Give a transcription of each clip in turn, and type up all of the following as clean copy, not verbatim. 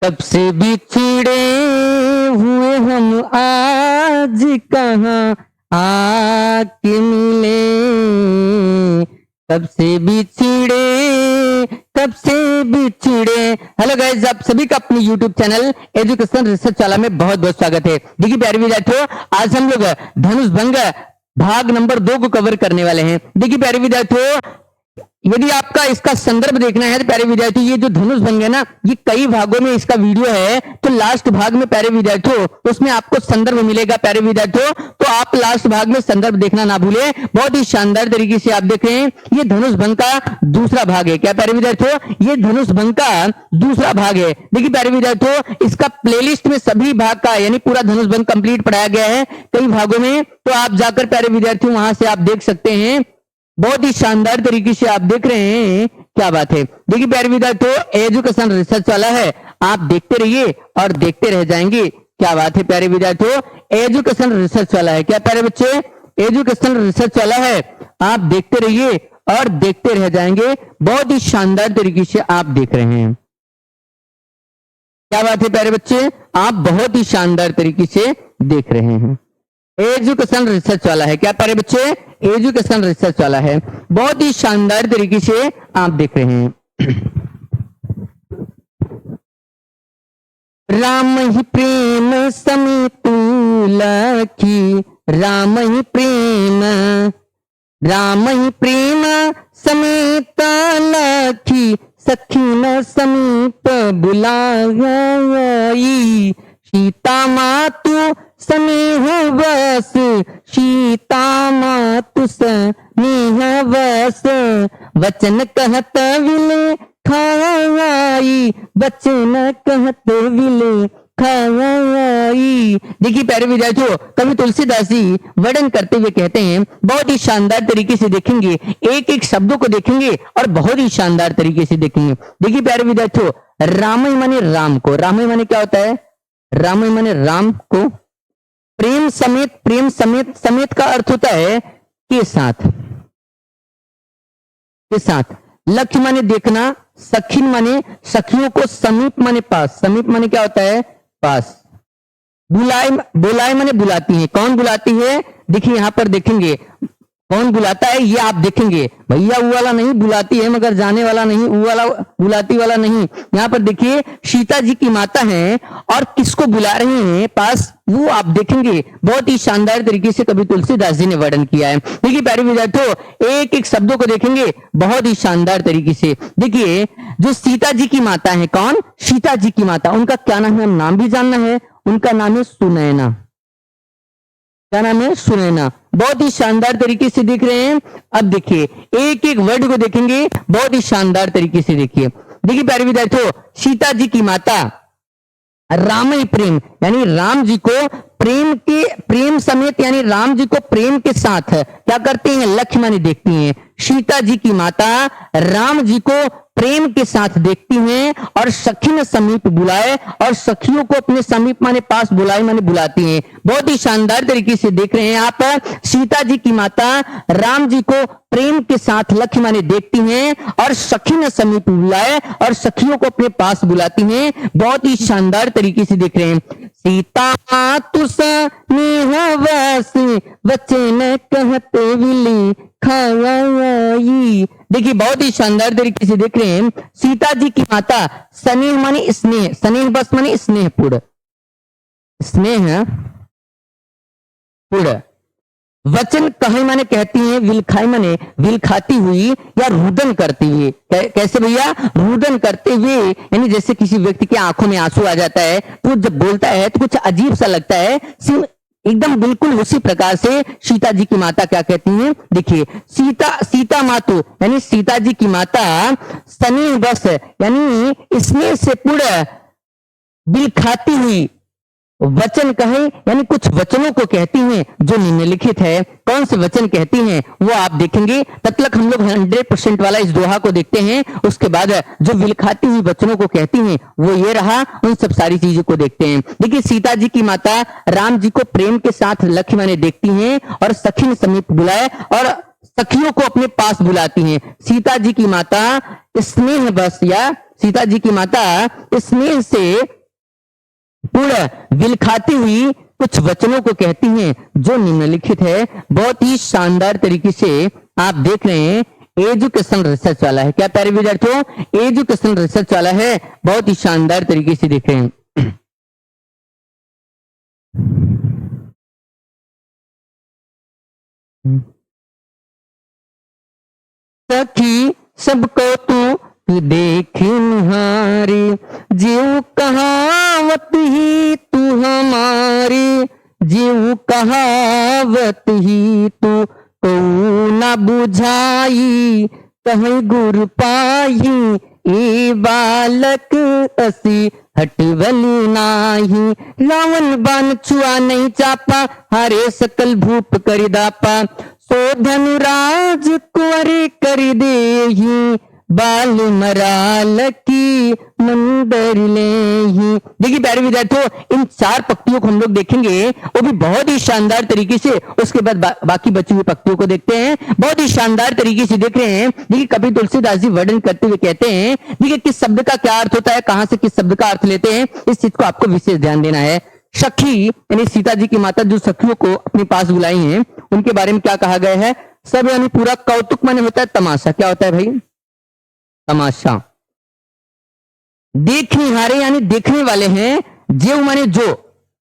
कब से बिछड़े हुए हम आज कहाँ आके मिले, कब से बिछड़े कब से बिछड़े। हेलो गाइस, आप सभी का अपने YouTube चैनल एजुकेशन रिसर्च वाला में बहुत बहुत स्वागत है। देखिए प्यारे विद्यार्थियों, आज हम लोग धनुष भंग भाग नंबर 2 को कवर करने वाले हैं। देखिए प्यारे विद्यार्थियों, यदि आपका इसका संदर्भ देखना है तो प्यारे विद्यार्थियों, ये जो धनुष भंग है ना, ये कई भागों में इसका वीडियो है। तो लास्ट भाग में प्यारे विद्यार्थियों उसमें आपको संदर्भ मिलेगा प्यारे विद्यार्थियों, तो आप लास्ट भाग में संदर्भ देखना ना भूलें। बहुत ही शानदार तरीके से आप देख रहे हैं, ये धनुष भंग का दूसरा भाग है। क्या प्यारे विद्यार्थियों, ये धनुष भंग का दूसरा भाग है। देखिए प्यारे विद्यार्थियों, इसका प्लेलिस्ट में सभी भाग का यानी पूरा धनुष भंग कंप्लीट पढ़ाया गया है कई भागों में, तो आप जाकर प्यारे विद्यार्थियों वहां से आप देख सकते हैं। बहुत ही शानदार तरीके से आप देख रहे हैं, क्या बात है। देखिए प्यारे विद्यार्थियों, एजुकेशन रिसर्च वाला है, आप देखते रहिए और देखते रह जाएंगे। क्या बात है प्यारे विद्यार्थियों, एजुकेशन रिसर्च वाला है। क्या प्यारे बच्चे, एजुकेशन रिसर्च वाला है, आप देखते रहिए और देखते रह जाएंगे। बहुत ही शानदार तरीके से आप देख रहे हैं। क्या बात है प्यारे बच्चे, आप बहुत ही शानदार तरीके से देख रहे हैं। एजुकेशन रिसर्च वाला है। क्या प्यारे बच्चे, एजुकेशन रिसर्च वाला है, बहुत ही शानदार तरीके से आप देख रहे हैं। राम ही प्रेम समेत लखी, राम ही प्रेम समेत लखी, सखी न समीप बुलाई, सीता मातु स्नेह बस, सीता मातु स्नेह बस, वचन कहत विले खाई, वचन कहत विले खाई। देखिए प्यारे विद्यार्थियों, कवि तुलसीदास जी वर्णन करते हुए कहते हैं, बहुत ही शानदार तरीके से देखेंगे, एक एक शब्दों को देखेंगे और बहुत ही शानदार तरीके से देखेंगे। देखिए प्यारे विद्यार्थियों, रामई माने राम को, रामई माने क्या होता है, रामई माने राम को, प्रेम समेत समेत का अर्थ होता है के साथ, के साथ। लक्ष्य माने देखना, सखीन माने सखियों को, समीप माने पास, समीप माने क्या होता है, पास। बुलाए माने बुलाती है, कौन बुलाती है, देखिए यहां पर देखेंगे कौन बुलाता है, ये आप देखेंगे। भैया वो वाला नहीं बुलाती है मगर जाने वाला नहीं, वो वाला बुलाती वाला नहीं। यहाँ पर देखिए सीता जी की माता है और किसको बुला रहे हैं पास, वो आप देखेंगे। बहुत ही शानदार तरीके से कवि तुलसीदास जी ने वर्णन किया है। देखिए प्यारे विद्यार्थियों, एक एक शब्दों को देखेंगे बहुत ही शानदार तरीके से। देखिए जो सीता जी की माता है, कौन, सीता जी की माता, उनका क्या नाम है, नाम भी जानना है। उनका नाम है सुनैना। क्या नाम है, सुनैना। बहुत ही शानदार तरीके से देख रहे हैं। अब देखिए एक एक वर्ड को देखेंगे, बहुत ही शानदार तरीके से देखिए। देखिए प्यारे विद्यार्थियों, सीता जी की माता, रामई प्रेम यानी राम जी को प्रेम समेत यानी राम जी को प्रेम के साथ क्या करते हैं, लक्ष्य माने देखती हैं। सीता जी की माता राम जी को प्रेम के साथ देखती हैं और सखी ने समीप बुलाए, और सखियों को अपने समीप माने पास बुलाए माने बुलाती हैं। बहुत ही शानदार तरीके से देख रहे हैं आप। सीता जी की माता राम जी को प्रेम के साथ लक्ष्य माने देखती हैं और सखी ने समीप बुलाए और सखियों को अपने पास बुलाती हैं। बहुत ही शानदार तरीके से देख रहे हैं। सीता मातु स्नेह बस, वचन कहत विले खाई। देखिए बहुत ही शानदार तरीके से देख रहे हैं। सीता जी की माता, स्नेह माने स्नेह, स्नेह बस माने स्नेहपूर्ण, स्नेह पूर्ण, वचन कहे माने कहती है, विलखाई माने विलखाती हुई या रुदन करती हुई। कैसे भैया, रुदन करते हुए, यानी जैसे किसी व्यक्ति के आंखों में आंसू आ जाता है तो जब बोलता है तो कुछ अजीब सा लगता है, एकदम बिल्कुल उसी प्रकार से सीता जी की माता क्या कहती हैं। देखिए सीता मातु यानी सीता जी की माता स्नेह बस यानी स्नेह से पूर्ण बिलखाती हुई वचन कहे यानी कुछ वचनों को कहती हैं जो निम्नलिखित है। कौन से वचन कहती हैं वो आप देखेंगे। तब तक हम लोग 100% वाला इस दोहा को देखते हैं, उसके बाद जो विलखाती हुई वचनों को कहती हैं वो ये रहा, उन सब सारी चीजों को देखते हैं। देखिए सीता जी की माता राम जी को प्रेम के साथ लक्ष्य माने देखती हैं और सखी ने समीप बुलाए और सखियों को अपने पास बुलाती हैं। सीता जी की माता स्नेह बस या सीता जी की माता स्नेह से पूर्ण विलखाती हुई कुछ वचनों को कहती हैं जो निम्नलिखित है। बहुत ही शानदार तरीके से आप देख रहे हैं, एजुकेशन रिसर्च वाला है। क्या प्यारे विद्यार्थियों, एजुकेशन रिसर्च वाला है, बहुत ही शानदार तरीके से देख रहे हैं। सखी सबको तू देख निहारी, जीव कहावत ही तू हमारी, जीव कहावत ही तू को न बुझाई, कहीं गुर पाई ए बालक असी हटवली नाही। रावण बाण छुआ नहीं चापा, हारे सकल भूप करि दापा, सो धनुराज कुंवरी करि देहि, बाल मराल की मंदर लेहि। देखिए प्यारे विद्यार्थियों, इन 4 पंक्तियों को हम लोग देखेंगे, वो भी बहुत ही शानदार तरीके से। उसके बाद बाकी बची हुई पंक्तियों को देखते हैं, बहुत ही शानदार तरीके से देख रहे हैं। देखिए कवि तुलसीदास जी वर्णन करते हुए कहते हैं, देखिए किस शब्द का क्या अर्थ होता है, कहां से किस शब्द का अर्थ लेते हैं, इस चीज को आपको विशेष ध्यान देना है। सखी यानी सीता जी की माता जो सखियों को अपने पास बुलाई हैं, उनके बारे में क्या कहा गया है। सब यानी पूरा कौतुक माने होता है तमाशा। क्या होता है भाई, तमाशा। देखनिहारे यानी देखने वाले हैं, जेव माने जो,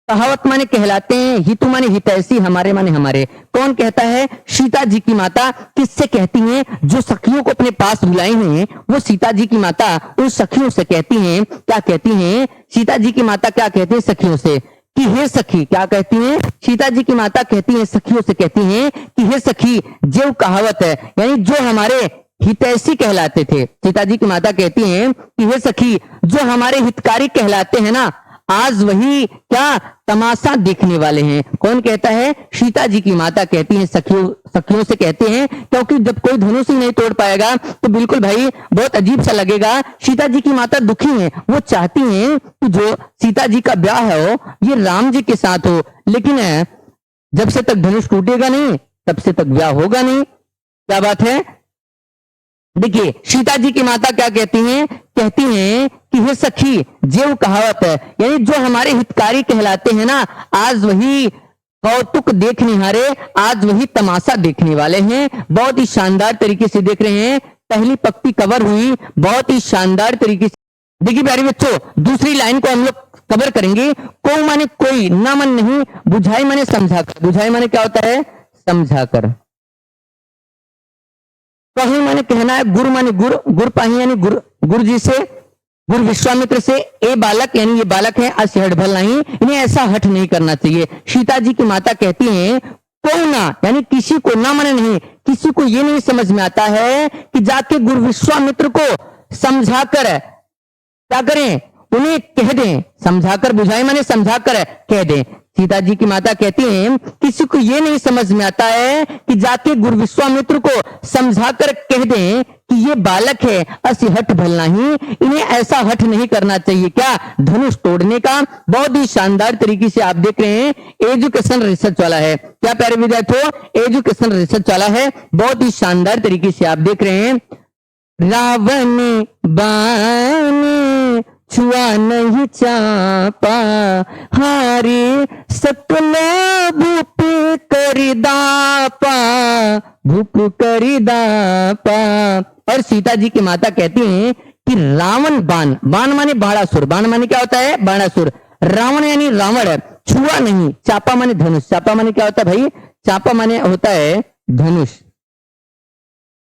कहावत माने कहलाते हैं, हितु माने हितैषी, हमारे माने हमारे। कौन कहता है, सीता जी की माता। किससे कहती हैं, जो सखियों को अपने पास बुलाई हैं, वो सीता जी की माता उन सखियों से कहती हैं। क्या कहती हैं, सीता जी की माता क्या कहती है सखियों से कि हे सखी, क्या कहती हैं, सीता जी की माता कहती हैं सखियों से, कहती हैं कि हे सखी, जेव कहावत है यानी जो हमारे हितैषी कहलाते थे। सीता जी की माता कहती हैं कि हे सखी, जो हमारे हितकारी कहलाते हैं ना, आज वही क्या तमाशा देखने वाले हैं। कौन कहता है, सीता जी की माता कहती हैं सखियों से कहते हैं, क्योंकि जब कोई धनुष ही नहीं तोड़ पाएगा तो बिल्कुल भाई बहुत अजीब सा लगेगा। सीता जी की माता दुखी हैं, वो चाहती हैं कि जो सीता जी का ब्याह हो ये राम जी के साथ हो, लेकिन जब से तक धनुष टूटेगा नहीं तब से तक ब्याह होगा नहीं। क्या बात है। देखिए सीता जी की माता क्या कहती हैं, कहती हैं कि हे सखी, जेव कहावत है यानी जो हमारे हितकारी कहलाते हैं ना, आज वही कौतुक देखनिहारे, आज वही तमाशा देखने वाले हैं। बहुत ही शानदार तरीके से देख रहे हैं। पहली पंक्ति कवर हुई बहुत ही शानदार तरीके से। देखिए प्यारे बच्चों, दूसरी लाइन को हम लोग कवर करेंगे। को माने कोई, ना मन नहीं, बुझाई माने समझाकर। बुझाई माने क्या होता है, समझाकर। कहीं माने कहना है, गुरु माने गुर पाही यानी गुरु जी से, गुरु विश्वामित्र से। ए बालक यानी ये बालक है, अस हट भल नहीं, इन्हें ऐसा हट नहीं करना चाहिए। सीता जी की माता कहती हैं को ना यानी किसी को, ना माने नहीं, किसी को ये नहीं समझ में आता है कि जाके गुरु विश्वामित्र को समझाकर क्या करें, उन्हें कह दें। समझाकर, बुझाई माने समझाकर कह दें। सीता जी की माता कहती हैं किसी को ये नहीं समझ में आता है कि जाके गुरु विश्वामित्र को समझाकर कह दें कि ये बालक है, अस हट भलना ही, इन्हें ऐसा हट नहीं करना चाहिए। क्या, धनुष तोड़ने का। बहुत ही शानदार तरीके से आप देख रहे हैं, एजुकेशन रिसर्च वाला है। क्या प्यारे विद्यार्थियों, एजुकेशन रिसर्च वाला है, बहुत ही शानदार तरीके से आप देख रहे हैं। रावण बाण छुआ नहीं चापा, हारे सकल भूप करिदापा, भूप करिदापा। और सीता जी की माता कहती हैं कि रावण बाण, बाण माने बाणासुर, बाण माने क्या होता है, बाणासुर। रावण यानी रावण, छुआ नहीं, चापा माने धनुष। चापा माने क्या होता है भाई, चापा माने होता है धनुष।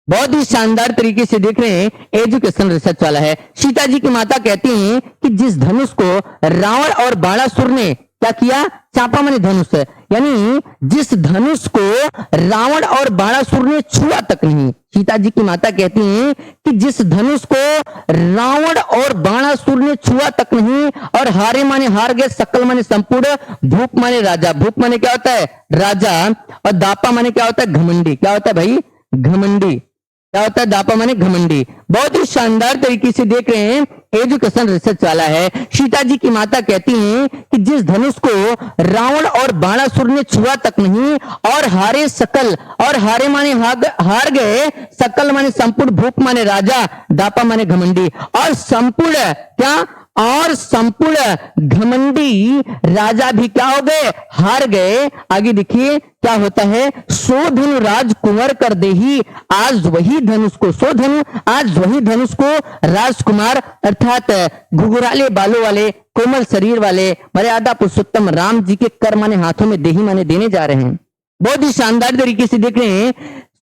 बहुत ही शानदार तरीके से देख रहे हैं, एजुकेशन रिसर्च वाला है। सीता जी की माता कहती हैं कि जिस धनुष को रावण और बाणासुर ने क्या किया, चापा माने धनुष, यानी जिस धनुष को रावण और बाणासुर ने छुआ तक नहीं। सीता जी की माता कहती हैं कि जिस धनुष को रावण और बाणासुर ने छुआ तक नहीं, और हारे माने हार गए, सकल माने संपूर्ण, भूप माने राजा, भूप माने क्या होता है, राजा, और दापा माने क्या होता है, घमंडी। क्या होता है भाई, घमंडी। क्या होता है, दापा माने घमंडी। बहुत ही शानदार तरीके से देख रहे हैं एजुकेशन रिसर्च वाला है। सीता जी की माता कहती हैं कि जिस धनुष को रावण और बाणासुर ने छुआ तक नहीं, और हारे माने हार गए, सकल माने संपूर्ण, भूप माने राजा, दापा माने घमंडी, और संपूर्ण क्या, और संपूर्ण घमंडी राजा भी क्या हो गए, हार गए। आगे देखिए क्या होता है, सो धनु राजकुमार कर देही, आज वही धनुष को, सो धनु आज वही धनुष को राजकुमार अर्थात घुघराले बालों वाले, कोमल शरीर वाले मर्यादा पुरुषोत्तम राम जी के कर माने हाथों में देही माने देने जा रहे हैं। बहुत ही शानदार तरीके से देख रहे हैं।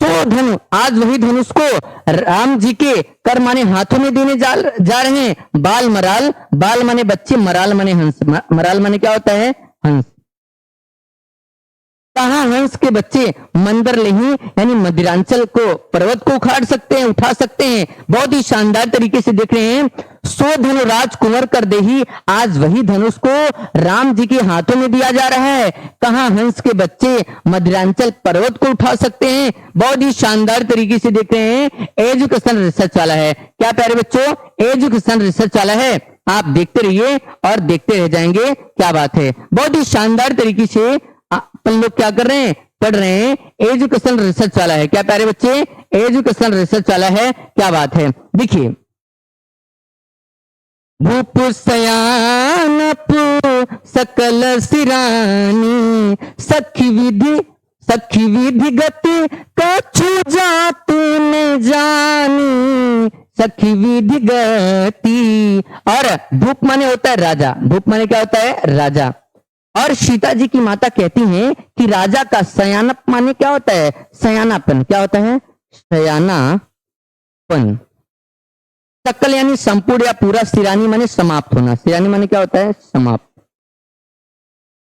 तो धनु आज वही धनुष को राम जी के कर माने हाथों में देने जा रहे हैं। बाल मराल, बाल माने बच्चे, मराल माने हंस, मराल माने क्या होता है, हंस। कहा हंस के बच्चे मंदर लेही, यानी मदिरांचल को, पर्वत को उखाड़ सकते हैं, उठा सकते हैं। बहुत ही शानदार तरीके से देख रहे हैं। सो धनु राजकुंवर कर देही, आज वही धनुष को राम जी के हाथों में दिया जा रहा है। कहा हंस के बच्चे मदिरांचल पर्वत को उठा सकते हैं। बहुत ही शानदार तरीके से देख रहे हैं। एजुकेशन रिसर्च वाला है। क्या प्यारे बच्चों, एजुकेशन रिसर्च वाला है। आप देखते रहिए और देखते रह जाएंगे, क्या बात है। बहुत ही शानदार तरीके से अपन लोग क्या कर रहे हैं, पढ़ रहे हैं। एजुकेशन रिसर्च वाला है। क्या प्यारे बच्चे, एजुकेशन रिसर्च वाला है। क्या बात है, देखिए। भूप सयानप सकल सिरानी, सखी विधि गति कछु जातु न जानी, सखी विधि गति। और भूप माने होता है राजा, भूप माने क्या होता है, राजा। और सीता जी की माता कहती हैं कि राजा का सयानप माने क्या होता है, सयानापन। क्या होता है, सयानापन। सकल यानी संपूर्ण या पूरा, सिरानी माने समाप्त होना, सिरानी माने क्या होता है,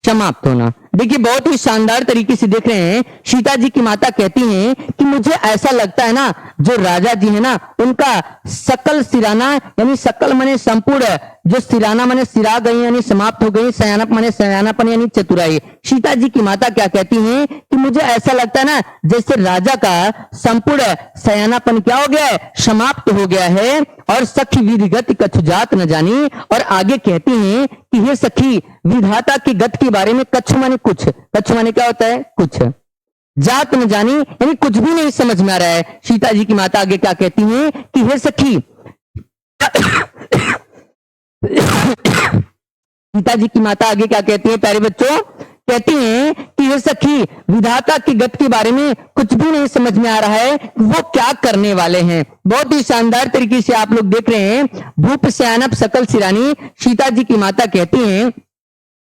समाप्त होना। देखिए बहुत ही शानदार तरीके से देख रहे हैं। सीता जी की माता कहती हैं कि मुझे ऐसा लगता है ना, जो राजा जी है ना, उनका सकल सिराना, यानी सकल माने संपूर्ण, जो सिराना माने सिरा गई यानी समाप्त हो गई, सयानप माने सयानापन यानी चतुराई। सीता जी की माता क्या कहती हैं कि मुझे ऐसा लगता है ना, जैसे राजा का संपूर्ण सयानापन क्या हो गया है, समाप्त हो गया है। और सखी विधिगत कछु जात न जानी, और आगे कहती हैं कि हे सखी, विधाता की गत के बारे में, कछु माने कुछ, कछु माने क्या होता है, कुछ, जात न जानी यानी कुछ भी नहीं समझ में आ रहा है। सीता जी की माता आगे क्या कहती हैं कि हे सखी, सीता जी की माता आगे क्या कहती हैं प्यारे बच्चों, कहती हैं कि हे सखी, विधाता की गत के बारे में कुछ भी नहीं समझ में आ रहा है, वो क्या करने वाले हैं। बहुत ही शानदार तरीके से आप लोग देख रहे हैं। भूप सयानप सकल सिरानी, सीता जी की माता कहती हैं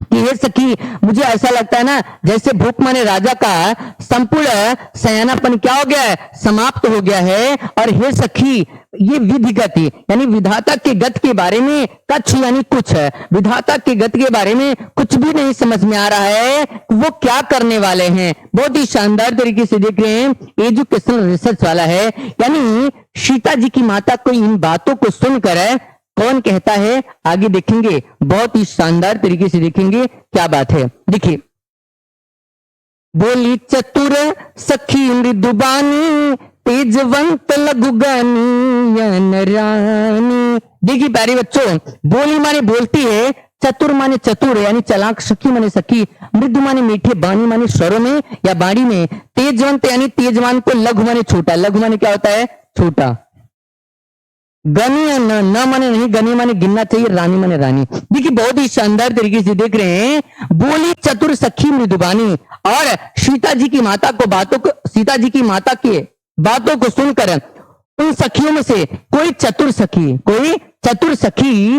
कि हे सखी, मुझे ऐसा लगता है ना, जैसे भूप माने राजा का संपूर्ण सयानापन क्या हो गया है, समाप्त हो गया है। और हे सखी, ये विधिगत यानी विधाता के गत के बारे में, कछ यानी कुछ है, विधाता के गत के बारे में कुछ भी नहीं समझ में आ रहा है, वो क्या करने वाले हैं। बहुत ही शानदार तरीके से देख रहे हैं। एजुकेशनल रिसर्च वाला है। यानी सीता जी की माता को इन बातों को सुनकर कौन कहता है, आगे देखेंगे। बहुत ही शानदार तरीके से देखेंगे, क्या बात है। देखिए, बोली चतुर सखी मृदुबानी, तेजवंत लघुगानी रानी। देखिए प्यारे बच्चों, बोली माने बोलती है, चतुर माने चतुर यानी चालाक, सखी माने सखी, मृदु माने मीठे, बानी माने स्वरों में या बाणी में, तेजवंत यानी तेजवान को, लघु माने छोटा, लघु माने क्या होता है, छोटा। गनी या न माने नहीं, गनी माने गिनना चाहिए, रानी माने रानी। देखिए बहुत ही शानदार तरीके से देख रहे हैं। बोली चतुर सखी मृदुबानी, और सीता जी की माता को सीता जी की माता के बातों को सुनकर उन सखियों में से कोई चतुर सखी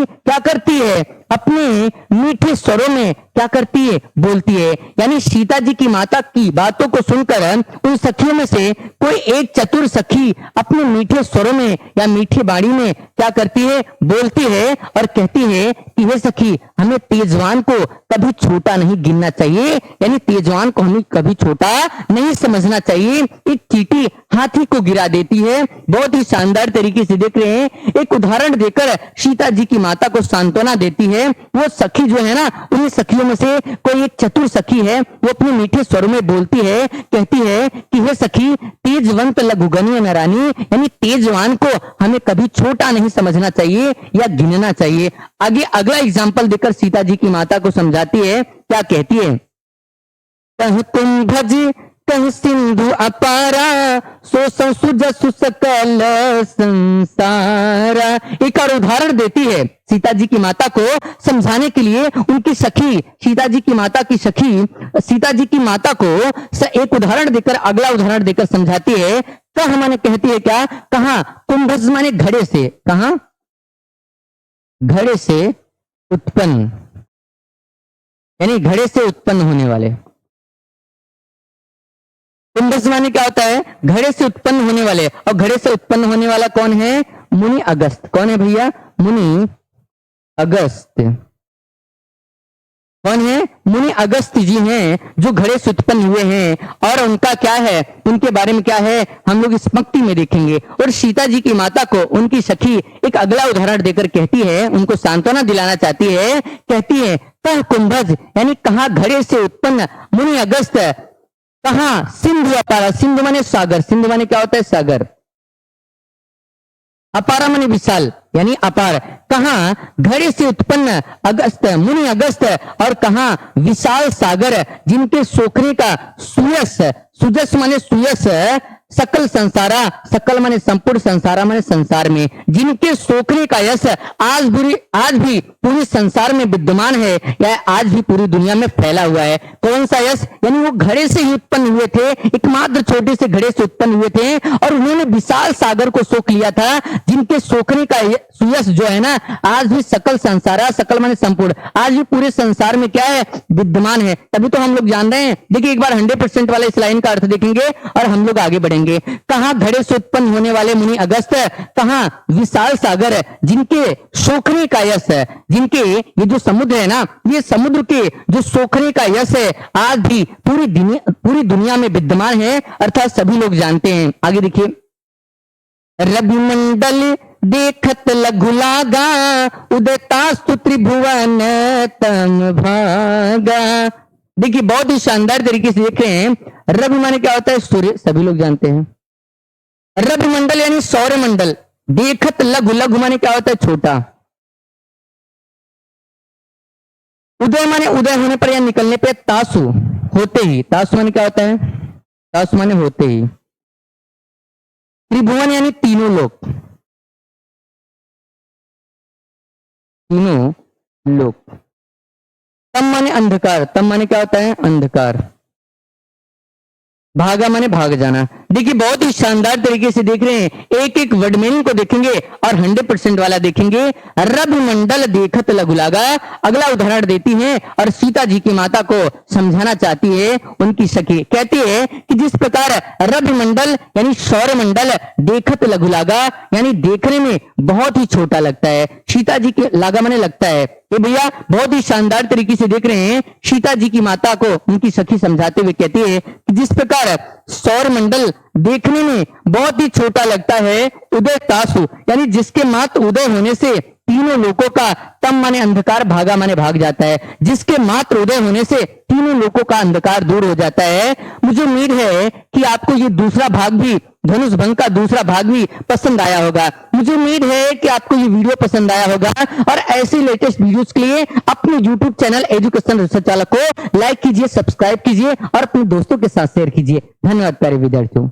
क्या करती है, अपने मीठे स्वरों में क्या करती है, बोलती है। यानी सीता जी की माता की बातों को सुनकर उन सखियों में से कोई एक चतुर सखी अपने मीठे स्वरों में या मीठी बाणी में क्या करती है, बोलती है और कहती है कि हे सखी, हमें तेजवान को कभी छोटा नहीं गिनना चाहिए, यानी तेजवान को हमें कभी छोटा नहीं समझना चाहिए। एक चींटी हाथी को गिरा देती है। बहुत ही शानदार तरीके से देख रहे हैं। एक उदाहरण देकर सीता जी की माता को सांत्वना देती है। है वो सखी जो है ना, उन्हीं सखियों में से कोई एक चतुर सखी है, वो अपने मीठे स्वरों में बोलती है, कहती है कि हे सखी, तेजवंत लघुगणीय नरानी, यानी तेजवान को हमें कभी छोटा नहीं समझना चाहिए या गिनना चाहिए। आगे अगला एग्जाम्पल देकर सीता जी की माता को समझाती है, क्या कहती है, कह कुंभज कह सिंधु अपारा, सो सुजसु सकल संसारा। एक और उदाहरण देती है सीता जी की माता को समझाने के लिए। उनकी सखी सीता जी की माता की सखी सीता जी की माता को एक उदाहरण देकर, अगला उदाहरण देकर समझाती है। कह माने कहती है क्या, कहा कुंभज माने घड़े से, कहा घड़े से उत्पन्न, यानी घड़े से उत्पन्न होने वाले। कुंभज माने क्या होता है, घड़े से उत्पन्न होने वाले। और घड़े से उत्पन्न होने वाला कौन है, मुनि अगस्त। कौन है भैया, मुनि अगस्त। कौन है, मुनि अगस्त जी हैं, जो घड़े से उत्पन्न हुए हैं। और उनका क्या है, उनके बारे में क्या है, हम लोग इस पंक्ति में देखेंगे। और सीता जी की माता को उनकी सखी एक अगला उदाहरण देकर कहती है, उनको सांत्वना दिलाना चाहती है, कहती है कह कुंभज, यानी कहा घड़े से उत्पन्न मुनि अगस्त, कहा सिंधु अपारा, सिंधु माने सागर, सिंधु माने क्या होता है, सागर। अपारा माने विशाल, यानी अपार। कहा घड़े से उत्पन्न अगस्त, मुनि अगस्त, और कहा विशाल सागर, जिनके सोखने का सुयस, सुजस माने सुयस, सकल संसारा, सकल माने संपूर्ण, संसारा माने संसार में, जिनके सोखने का यश आज भी पूरे संसार में विद्यमान है, या आज भी पूरी दुनिया में फैला हुआ है। कौन सा यश, यानी वो घड़े से ही उत्पन्न हुए थे, एकमात्र छोटे से घड़े से उत्पन्न हुए थे, और उन्होंने विशाल सागर को सोख लिया था, जिनके सोखने का सुयश जो है ना, आज भी सकल संसारा, सकल माने संपूर्ण, आज भी पूरे संसार में क्या है, विद्यमान है। तभी तो हम लोग जान रहे हैं। देखिए एक बार 100% वाले इस लाइन का अर्थ देखेंगे और हम लोग आगे बढ़ेंगे। कहां घड़े से उत्पन्न होने वाले मुनि अगस्त, कहां विशाल सागर, जिनके सोखने का यश है, जिनके ये जो समुद्र है ना, ये समुद्र के जो सोखने का यश है, आज भी पूरी दुनिया में विद्यमान है, अर्थात सभी लोग जानते हैं। आगे देखिए, रवि मंडल देखत लघु लागा, उदयतास्तु त्रिभुवन तंग भागा। देखिए बहुत ही शानदार तरीके से देख रहे हैं। रवि माने क्या होता है, सूर्य, सभी लोग जानते हैं। रवि मंडल यानी सौर मंडल, देखत लघु, लघु माने क्या होता है, छोटा। उदय माने उदय होने पर या निकलने पे, तासु होते ही, तासु माने क्या होता है, तासु माने होते ही। त्रिभुवन यानी तीनों लोक, तीनों लोक। तम माने अंधकार, तम माने क्या होता है, अंधकार। भागा माने भाग जाना। देखिए बहुत ही शानदार तरीके से देख रहे हैं, एक एक वर्ड मीनिंग को देखेंगे और 100% वाला देखेंगे। रवि मंडल देखत लघु लागा, अगला उदाहरण देती है और सीता जी की माता को समझाना चाहती है उनकी सखी। कहती है कि जिस प्रकार रवि मंडल यानी सौर मंडल देखत लघु लागा, यानी देखने में बहुत ही छोटा लगता है। सीता जी के लागा माने लगता है। ये भैया बहुत ही शानदार तरीके से देख रहे हैं, सीता जी की माता को उनकी सखी समझाते हुए कहती है कि जिस प्रकार सौर मंडल देखने में बहुत ही छोटा लगता है, उदय तासु यानी जिसके मात्र उदय होने से तीनों लोगों का, तम माने अंधकार, भागा माने भाग जाता है, जिसके मात्र उदय होने से तीनों लोगों का अंधकार दूर हो जाता है। मुझे उम्मीद है कि आपको ये दूसरा भाग भी, धनुष भंग का दूसरा भाग भी पसंद आया होगा। मुझे उम्मीद है कि आपको ये वीडियो पसंद आया होगा और ऐसे लेटेस्ट वीडियोस के लिए अपने YouTube चैनल एजुकेशन रिसर्च चालक को लाइक कीजिए, सब्सक्राइब कीजिए और अपने दोस्तों के साथ शेयर कीजिए। धन्यवाद प्यारे विद्यार्थियों।